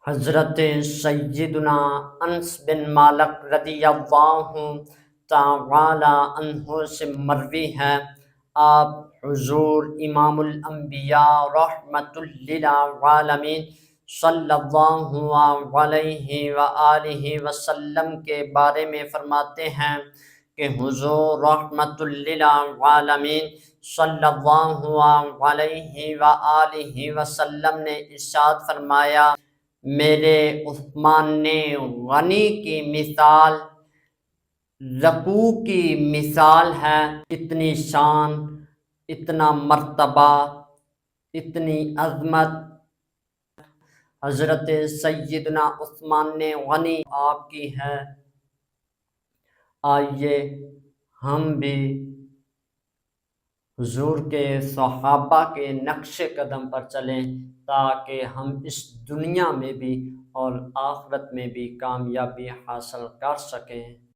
حضرت سیدنا انس بن مالک رضی اللہ تعالی عنہ سے مروی ہے، آپ حضور امام الانبیاء رحمت للعالمین صلی اللہ علیہ وآلہ وسلم کے بارے میں فرماتے ہیں کہ حضور رحمت للعالمین صلی اللہ علیہ وآلہ وسلم نے ارشاد فرمایا، میرے عثمان نے غنی کی مثال رکوع کی مثال ہے، اتنی شان، اتنا مرتبہ، اتنی عظمت حضرت سیدنا عثمان نے غنی آپ کی ہے۔ آئیے ہم بھی حضور کے صحابہ کے نقش قدم پر چلیں تاکہ ہم اس دنیا میں بھی اور آخرت میں بھی کامیابی حاصل کر سکیں۔